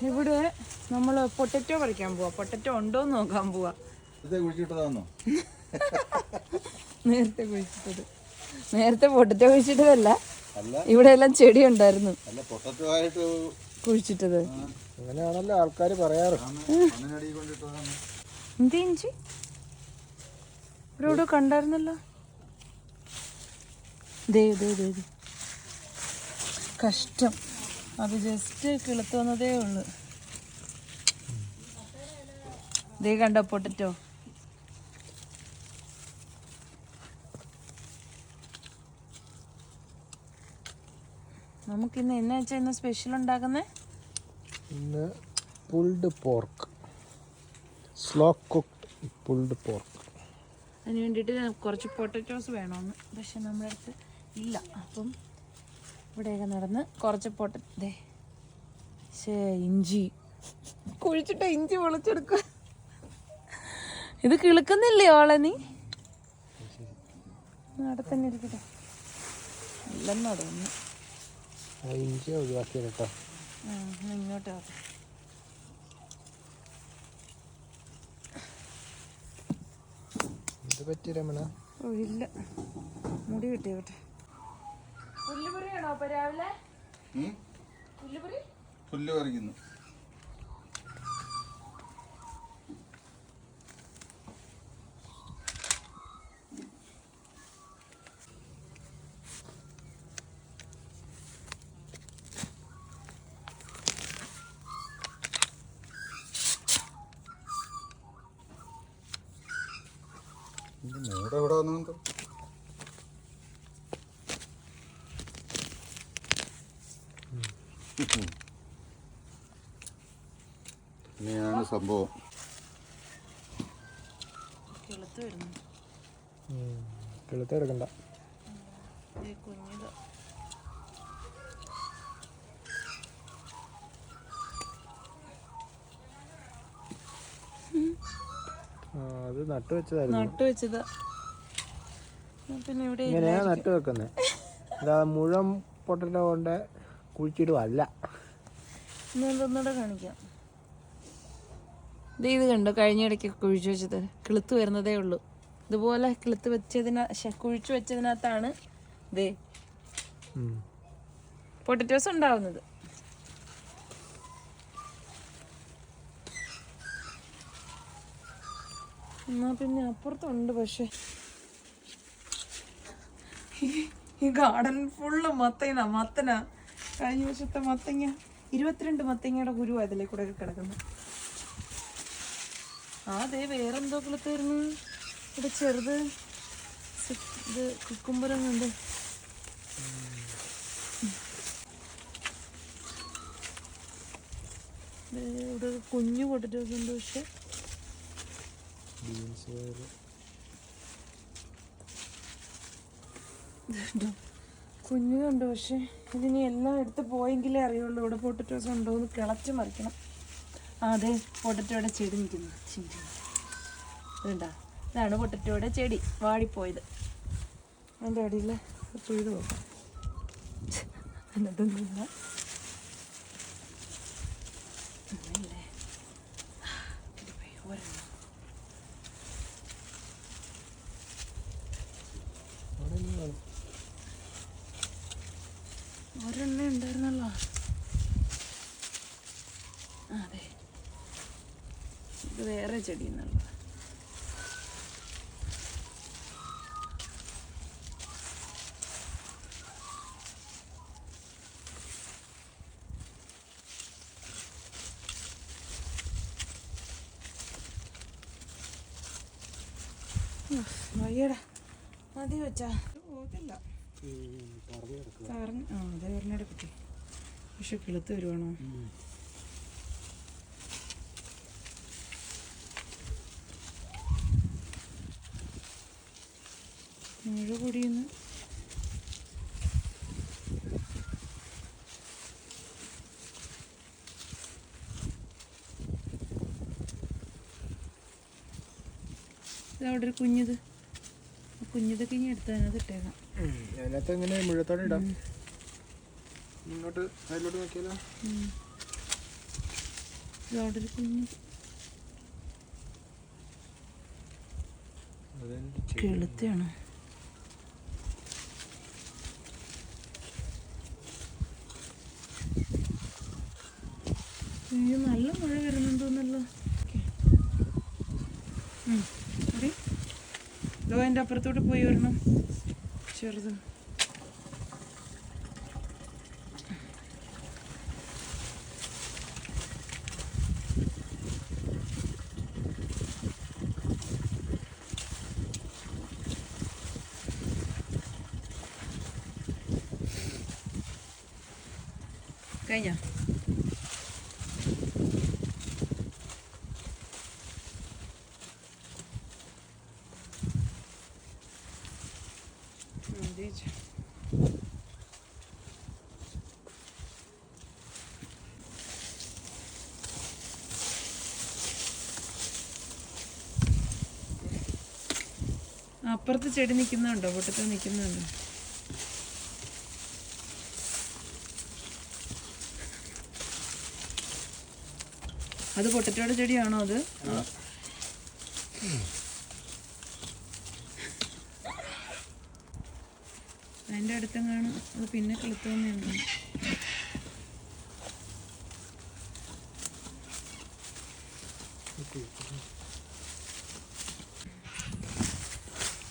ഇവിടെ നമ്മൾ പൊട്ടറ്റോ പറിക്കാൻ പോവാ. പൊട്ടറ്റോ ഉണ്ടോന്ന് നോക്കാൻ പോവാ. നേരത്തെ പൊട്ടറ്റോ കുഴിച്ചിട്ടതല്ല, ഇവിടെ എല്ലാം ചെടി ഉണ്ടായിരുന്നു കുഴിച്ചിട്ടത്. അങ്ങനെയാണല്ലോ ആൾക്കാർ പറയാറ്. എന്ത് ഇഞ്ചി ഇവിടെ കണ്ടായിരുന്നല്ലോ. കഷ്ടം, അത് ജസ്റ്റ് കിളുത്ത് വന്നതേ ഉള്ളു. ദേ കണ്ടോ പൊട്ടറ്റോ. നമുക്കിന്ന് എന്നാ വെച്ചാൽ ഇന്ന് സ്പെഷ്യൽ ഉണ്ടാക്കുന്നേ? ഇന്ന് pulled pork, slow cooked pulled pork. അതിന് വേണ്ടിയിട്ട് കുറച്ച് പൊട്ടറ്റോസ് വേണമെന്ന്, പക്ഷെ നമ്മുടെ അടുത്ത് ഇല്ല. അപ്പം ഇവിടെയൊക്കെ നടന്ന് കുറച്ച് ഇഞ്ചി കുഴിച്ചിട്ട് ഇഞ്ചി പൊളിച്ചെടുക്കുക. ഇത് കിളുക്കുന്നില്ലേ ഓളെ? നീ അവിടെ തന്നെ ഇരിക്കട്ടെ. ഇല്ലെന്നോ തോന്നുന്നു. ഇഞ്ചി ഒഴിവാക്കിയത് കേട്ടോ. ഇങ്ങോട്ട് ഇത് പറ്റി രമണ? ഇല്ല, മുടി കിട്ടിയോട്ടെ. പുല്ലുപറിയാണോ അപ്പൊ രാവിലെ? പുല്ല് പറിക്കുന്നു. മൂടെ എവിടെ വന്നു? ഇങ്ങനെയാണ് സംഭവം. കിളുത്ത് എടുക്കണ്ട. അത് നട്ടുവെച്ചതാ. പിന്നെ ഇവിടെ ഇങ്ങനെയാ നട്ടു വെക്കുന്നത്. അതാ മുഴുവൻ പൊട്ടറ്റോ കൊണ്ട് കുഴിച്ചിടുവല്ല. ഒന്നുകൂടെ കാണിക്കാം. ഇത് കണ്ടോ, കഴിഞ്ഞിടയ്ക്ക് കുഴിച്ചു വെച്ചത് കിളുത്ത് വരുന്നതേ ഉള്ളൂ. ഇതുപോലെ കിളുത്ത് കുഴിച്ചു വെച്ചതിനകത്താണ് ദേ പൊട്ടറ്റോസ് ഉണ്ടാവുന്നത്. എന്നാ പിന്നെ അപ്പുറത്തുണ്ട്. പക്ഷെ ഈ ഗാർഡൻ ഫുള്ള് മത്തനാ. കഴിഞ്ഞ വർഷത്തെ മത്തങ്ങ 22 മത്തങ്ങയുടെ കുരു അതിലെ കൂടെ കിടക്കുന്നു. അതെ, വേറെന്തോ കിളുത്തായിരുന്നു ഇവിടെ ചെറുത്. ഇത് കുക്കുംബരം കണ്ട്. ഇവിടെ കുഞ്ഞു പൊട്ടറ്റോസ് ഉണ്ട്. പക്ഷെ കുഞ്ഞുണ്ട്. പക്ഷെ ഇതിനി എല്ലാം എടുത്ത് പോയെങ്കിലേ അറിയുള്ളൂ ഇവിടെ പൊട്ടറ്റോസ് ഉണ്ടോ എന്ന്. കിളച്ച് മറിക്കണം. അതെ, പൊട്ടറ്റോയുടെ ചെടി നിൽക്കുന്നു. ഇതുണ്ടാ, ഇതാണ് പൊട്ടറ്റോയുടെ ചെടി വാടിപ്പോയത്. അതിൻ്റെ അടിയിൽ പുഴുത് നോക്കാം. എന്നതൊന്നുമില്ല. ഒരെണ്ണ ഉണ്ടായിരുന്നല്ലോ. അതെ, ഇത് വേറെ ചെടി എന്നുള്ള. വയ്യടാ, മതി വെച്ചാ പോകില്ല. അതെ, ഒരെണ്ണയുടെ കുട്ടി. പക്ഷെ കിളുത്ത് വരുവാണോ? മഴ പൊടിയുന്നു. അവിടെ ഒരു കുഞ്ഞിതൊക്കെ ഇനി എടുത്ത് അതിനകത്ത് ഇട്ടേക്കാം. അതിനകത്ത് എങ്ങനെ മുഴുവത്തോടെ ഇടാം? ഇങ്ങോട്ട് അതിലോട്ട് നോക്കിയാലോ? അവിടെ ഒരു കുഞ്ഞ് കെളുത്താണ്. അയ്യോ, നല്ല മഴ വരുന്നുണ്ടോന്നല്ലോ. ഇതോ എൻ്റെ അപ്പുറത്തോട്ട് പോയി വരണം. ചെറുത് കഴിഞ്ഞോ? അപ്പുറത്ത് ചെടി നിൽക്കുന്നുണ്ടോ? പൊട്ടത്തിൽ നിൽക്കുന്നുണ്ടോ? അത് പൊട്ടറ്റോടെ ചെടിയാണോ? അത് അതിൻ്റെ അടുത്തെങ്ങാണ് അത് പിന്നെ കിളുത്തോന്നുണ്ട്.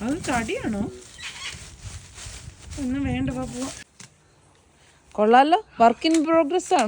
അത് തടിയാണോ? ഒന്നും വേണ്ട, പോവാ. കൊള്ളാലോ, വർക്ക് ഇൻ പ്രോഗ്രസ് ആണ്.